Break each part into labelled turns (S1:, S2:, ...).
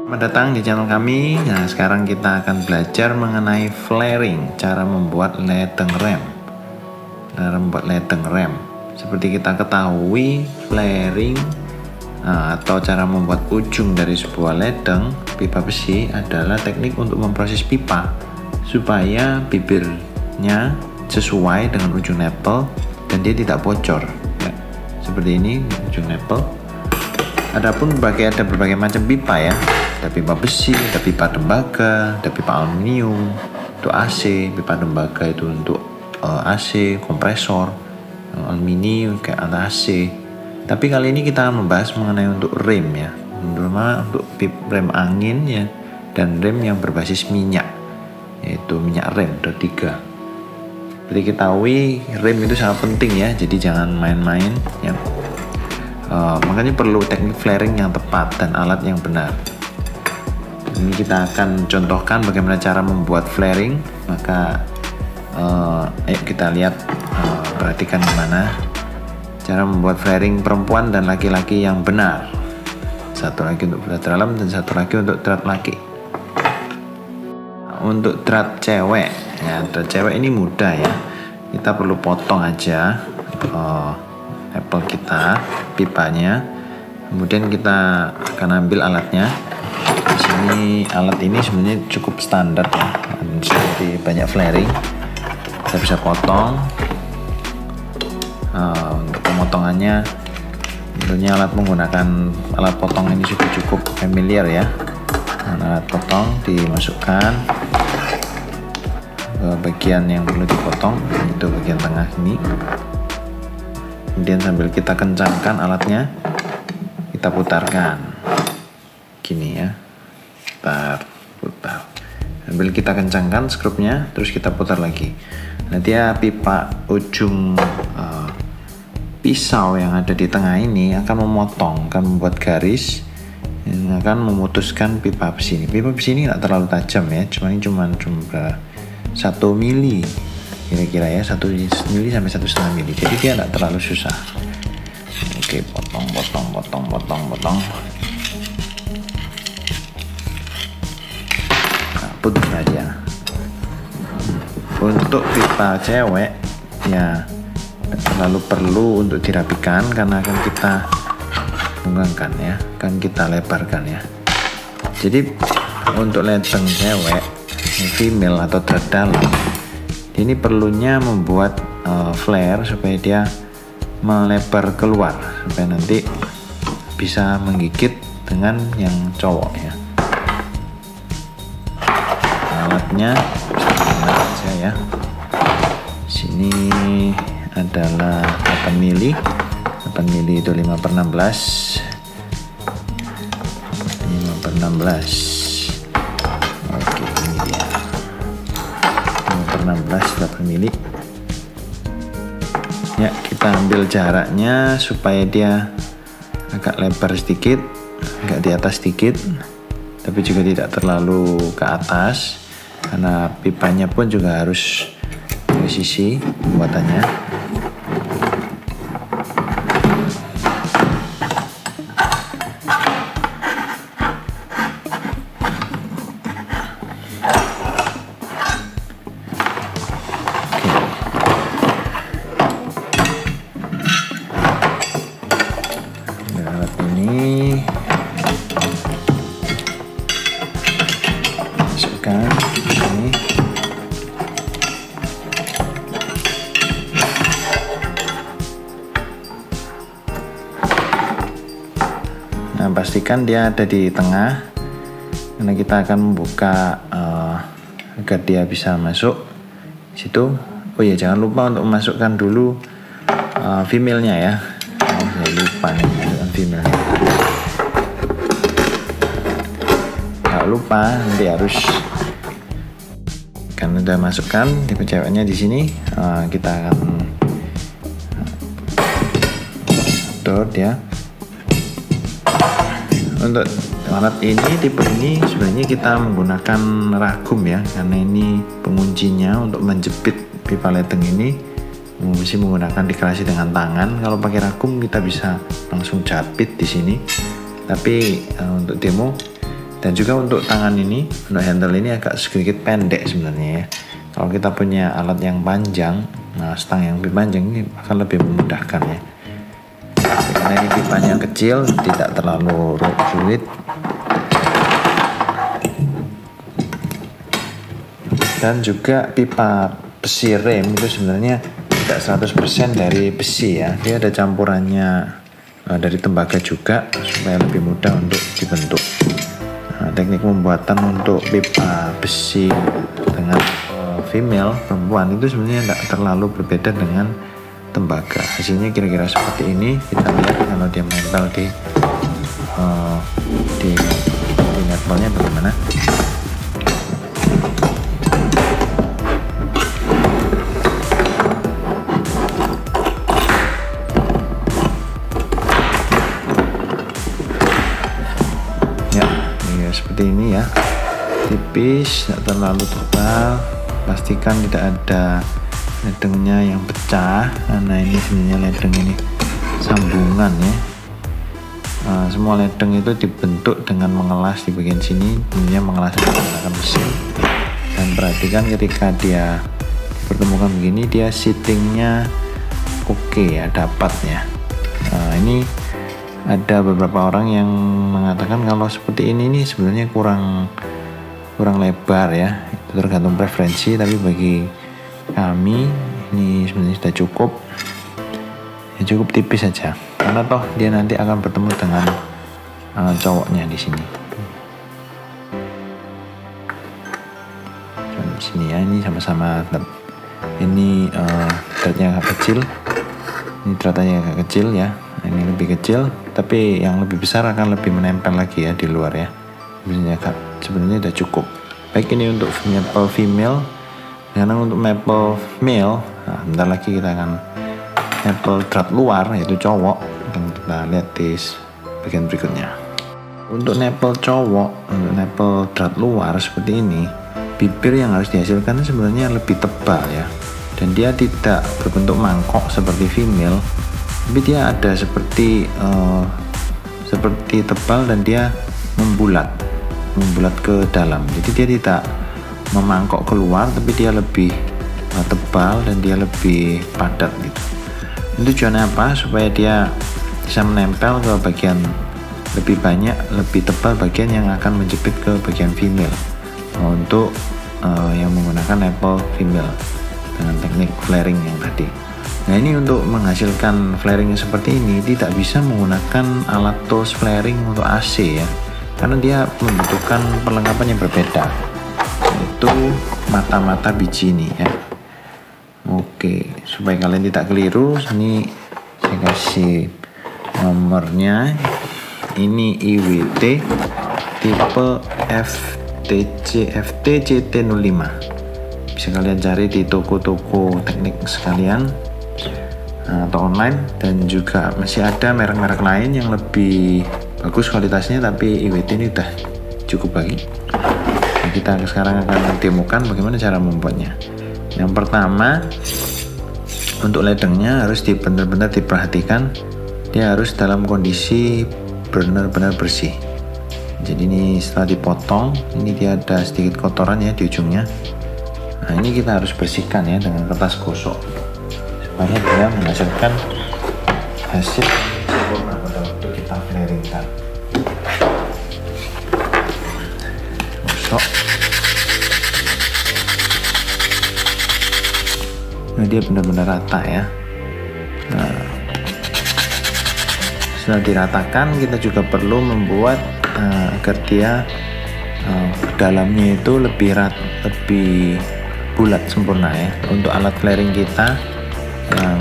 S1: Selamat datang di channel kami. Nah, sekarang kita akan belajar mengenai flaring, cara membuat ledeng rem. Seperti kita ketahui, flaring atau cara membuat ujung dari sebuah ledeng pipa besi adalah teknik untuk memproses pipa supaya bibirnya sesuai dengan ujung nipple dan dia tidak bocor. Ya, seperti ini ujung nipple. Adapun ada berbagai macam pipa ya. Ada pipa besi, ada pipa tembaga, ada pipa aluminium untuk AC, pipa tembaga itu untuk AC, kompresor, aluminium kayak AC. Tapi kali ini kita akan membahas mengenai untuk rem ya, untuk rem angin ya, dan rem yang berbasis minyak, yaitu minyak rem ada 3. Seperti kita tahu rem itu sangat penting ya, jadi jangan main-main ya. Makanya perlu teknik flaring yang tepat dan alat yang benar. Ini kita akan contohkan bagaimana cara membuat flaring. Maka ayo kita lihat, perhatikan gimana cara membuat flaring perempuan dan laki-laki yang benar. Satu lagi untuk thread dalam dan satu lagi untuk thread laki. Untuk thread cewek ya, thread cewek ini mudah ya. Kita perlu potong aja apple kita, pipanya, kemudian kita akan ambil alatnya. Di sini alat ini sebenarnya cukup standar ya, seperti banyak flaring. Kita bisa potong. Untuk pemotongannya, tentunya alat potong ini sudah cukup familiar ya. Alat potong dimasukkan ke bagian yang perlu dipotong, itu bagian tengah ini. Kemudian sambil kita kencangkan alatnya, kita putarkan gini ya, putar sambil kita kencangkan skrupnya, terus kita putar lagi. Nanti ya pipa ujung pisau yang ada di tengah ini akan membuat garis yang akan memutuskan pipa besi ini. Pipa besi ini nggak terlalu tajam ya, cuma 1 mili kira-kira ya, 1 mili sampai 1,5 mili, jadi dia tidak terlalu susah. Oke, potong. Nah, putus aja. Untuk pipa cewek ya terlalu perlu untuk dirapikan karena akan kita punggangkan ya, akan kita lebarkan ya. Jadi untuk ledeng cewek female atau thread dalam ini perlunya membuat flare supaya dia melebar keluar, supaya nanti bisa menggigit dengan yang cowok ya. Alatnya aja ya. Sini adalah 8 mili. 8 mili itu 5/16. 5/16. Oke, ini dia. 8 mili ya. Kita ambil jaraknya supaya dia agak lebar sedikit, agak di atas sedikit, tapi juga tidak terlalu ke atas karena pipanya pun juga harus presisi pembuatannya. Nah, pastikan dia ada di tengah karena kita akan membuka agar dia bisa masuk situ. Oh ya, jangan lupa untuk memasukkan dulu female-nya ya. Saya lupa nih masukkan female-nya. Nggak lupa, nanti harus kan udah masukkan tipe ceweknya di sini. Kita akan dot ya. Untuk alat ini, tipe ini sebenarnya kita menggunakan ragum ya, karena ini penguncinya untuk menjepit pipa ledeng ini mesti menggunakan dikerasi dengan tangan. Kalau pakai ragum kita bisa langsung jepit di sini. Tapi untuk demo Dan juga untuk tangan ini, untuk handle ini agak sedikit pendek sebenarnya ya. Kalau kita punya alat yang panjang, nah stang yang lebih panjang ini akan lebih memudahkan ya. Karena ini pipanya kecil, tidak terlalu sulit. Dan juga pipa besi rem itu sebenarnya tidak 100% dari besi ya. Dia ada campurannya dari tembaga juga supaya lebih mudah untuk dibentuk. Nah, teknik pembuatan untuk pipa besi dengan female perempuan itu sebenarnya tidak terlalu berbeda dengan tembaga. Hasilnya kira-kira seperti ini. Kita lihat kalau dia menempel di netballnya bagaimana. Seperti ini ya, tipis, tidak terlalu tebal. Pastikan tidak ada ledengnya yang pecah, karena ini sebenarnya ledeng ini sambungan ya. Semua ledeng itu dibentuk dengan mengelas di bagian sini, sebenarnya mengelas menggunakan mesin. Dan perhatikan ketika dia dipertemukan begini, dia sittingnya oke ya, dapat ya. Ini ada beberapa orang yang mengatakan kalau seperti ini nih sebenarnya kurang lebar ya. Itu tergantung preferensi, tapi bagi kami ini sebenarnya sudah cukup ya, cukup tipis saja, karena toh dia nanti akan bertemu dengan cowoknya di sini. Di sini ya, ini sama-sama ini dratnya agak kecil, ini dratanya agak kecil ya. Ini lebih kecil, tapi yang lebih besar akan lebih menempel lagi ya di luar ya. Sebenarnya sudah cukup. Baik, ini untuk maple female. Sekarang untuk maple male, nah, bentar lagi kita akan maple drat luar, yaitu cowok. Akan kita lihat di bagian berikutnya. Untuk maple cowok, untuk maple drat luar seperti ini, bibir yang harus dihasilkan sebenarnya lebih tebal ya. Dan dia tidak berbentuk mangkok seperti female, tapi dia ada seperti tebal dan dia membulat ke dalam. Jadi dia tidak memangkok keluar, tapi dia lebih tebal dan dia lebih padat gitu. Itu tujuannya apa? Supaya dia bisa menempel ke bagian lebih banyak, lebih tebal bagian yang akan menjepit ke bagian female. Untuk yang menggunakan apple female dengan teknik flaring yang tadi. Nah, ini untuk menghasilkan flaring seperti ini tidak bisa menggunakan alat tools flaring untuk AC ya, karena dia membutuhkan perlengkapan yang berbeda, yaitu mata-mata biji ini ya. Oke, supaya kalian tidak keliru, ini saya kasih nomornya. Ini IWT tipe FTCT05. Bisa kalian cari di toko-toko teknik sekalian atau online, dan juga masih ada merek-merek lain yang lebih bagus kualitasnya, tapi IWT ini udah cukup bagi. Nah, kita sekarang akan demokan bagaimana cara membuatnya. Yang pertama, untuk ledengnya harus benar-benar diperhatikan, dia harus dalam kondisi benar-benar bersih. Jadi ini setelah dipotong, ini dia ada sedikit kotoran ya di ujungnya. Nah, ini kita harus bersihkan ya dengan kertas gosok, supaya dia menghasilkan hasil sempurna pada waktu kita flaringkan. Gosok. Nah, dia benar-benar rata ya. Nah, setelah diratakan, kita juga perlu membuat agar dia dalamnya itu lebih bulat sempurna ya. Untuk alat flaring kita yang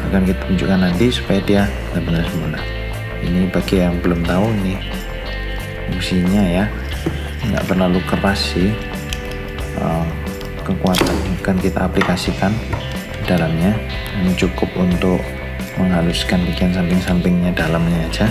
S1: akan kita tunjukkan nanti supaya dia benar-benar sempurna. Ini bagi yang belum tahu, ini fungsinya ya, nggak terlalu keras sih. Kekuatan akan kita aplikasikan di dalamnya. Ini cukup untuk menghaluskan bagian samping-sampingnya, dalamnya aja.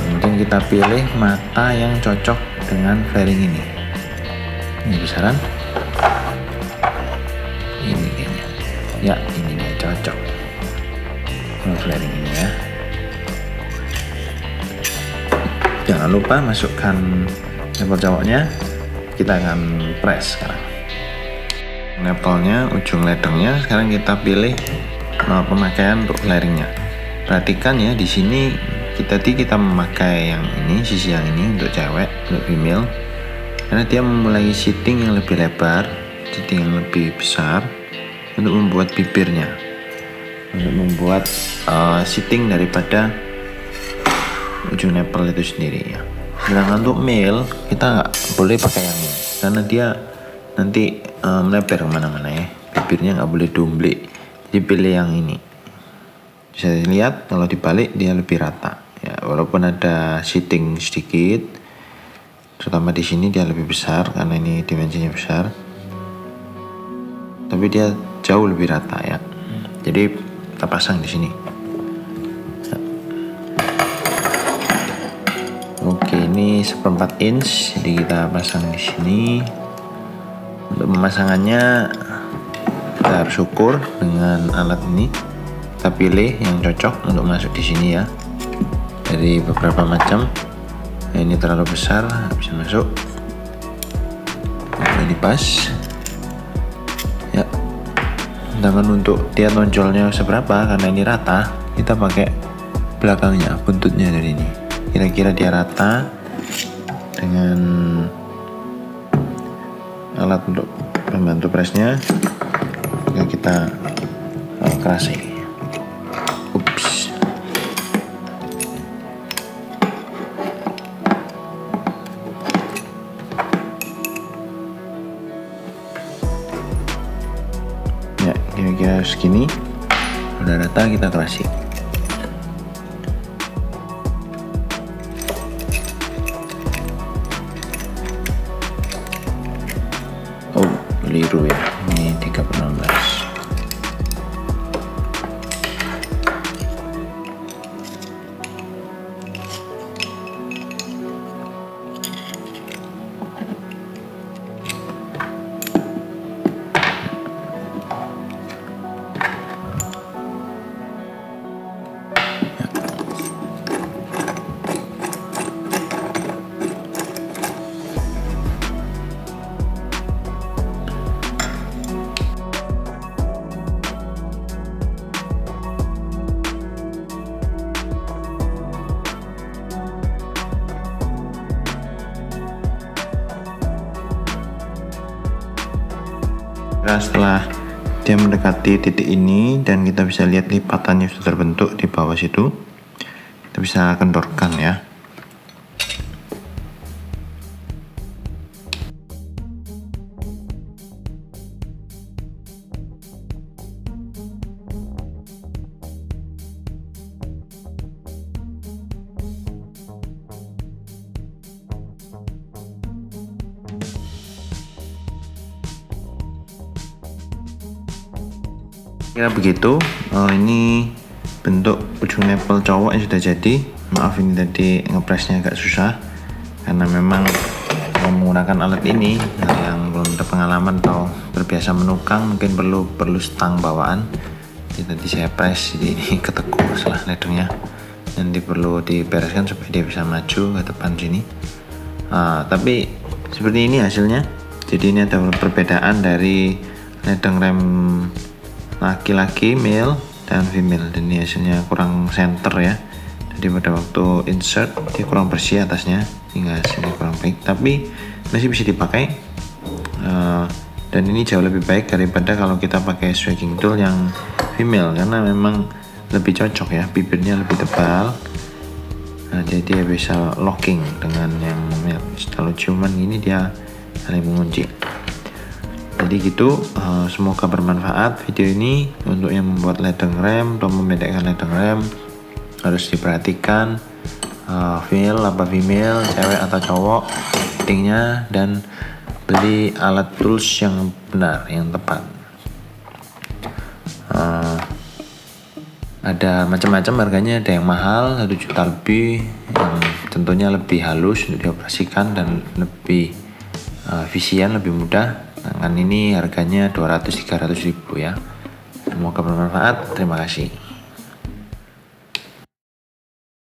S1: Kemudian kita pilih mata yang cocok dengan flaring ini. Ini besaran. Ini kayaknya. Ya, ini dia cocok. Flaring ini ya. Jangan lupa masukkan nempel cowoknya. Kita akan press sekarang. Nempelnya, ujung ledengnya. Sekarang kita pilih pemakaian untuk flaringnya. Perhatikan ya, di sini kita memakai yang ini, sisi yang ini untuk cewek, untuk female, karena dia memulai shitting yang lebih lebar, shitting yang lebih besar untuk membuat bibirnya, untuk membuat shitting daripada ujung nempel itu sendiri ya. Sedangkan untuk male kita nggak boleh pakai yang ini karena dia nanti melebar kemana-mana ya, bibirnya nggak boleh domble. Jadi pilih yang ini. Bisa dilihat kalau dibalik dia lebih rata ya, walaupun ada shitting sedikit, terutama di sini dia lebih besar karena ini dimensinya besar, tapi dia jauh lebih rata ya. Jadi kita pasang di sini. Oke, ini 1/4 inch, jadi kita pasang di sini. Untuk pemasangannya kita harus ukur dengan alat ini. Kita pilih yang cocok untuk masuk di sini ya. Dari beberapa macam. Nah, ini terlalu besar, bisa masuk. Nah, ini pas. Ya. Sedangkan untuk dia nonjolnya seberapa, karena ini rata, kita pakai belakangnya, buntutnya dari ini. Kira-kira dia rata dengan alat untuk membantu pressnya. Kita kerasi. Ups. Ya, kira-kira segini. Udah rata, kita kerasi. Keliru ya, ini 3/16. Setelah dia mendekati titik ini dan kita bisa lihat lipatannya sudah terbentuk di bawah situ, kita bisa kendorkan ya. Kira begitu. Ini bentuk ujung nempel cowok yang sudah jadi. Maaf ini tadi ngepresnya agak susah karena memang menggunakan alat ini yang belum ada pengalaman atau terbiasa menukang mungkin perlu stang bawaan. Jadi tadi saya press, jadi ini ketekuk setelah ledengnya, nanti perlu dibereskan supaya dia bisa maju ke depan sini. Tapi seperti ini hasilnya. Jadi ini ada perbedaan dari ledeng rem laki-laki, male dan female, dan ini hasilnya kurang center ya. Jadi pada waktu insert dia kurang bersih atasnya hingga hasilnya kurang baik, tapi masih bisa dipakai. Dan ini jauh lebih baik daripada kalau kita pakai swagging tool yang female, karena memang lebih cocok ya, bibirnya lebih tebal. Jadi dia bisa locking dengan yang male. Kalau ciuman ini dia saling mengunci. Jadi gitu, semoga bermanfaat video ini. Untuk yang membuat ledeng rem atau membedakan ledeng rem harus diperhatikan male apa female, cewek atau cowok fittingnya, dan beli alat tools yang benar, yang tepat. Ada macam-macam harganya, ada yang mahal 1 juta lebih, yang tentunya lebih halus untuk dioperasikan dan lebih efisien, lebih mudah. Sedangkan ini harganya 200-300 ribu ya. Semoga bermanfaat. Terima kasih.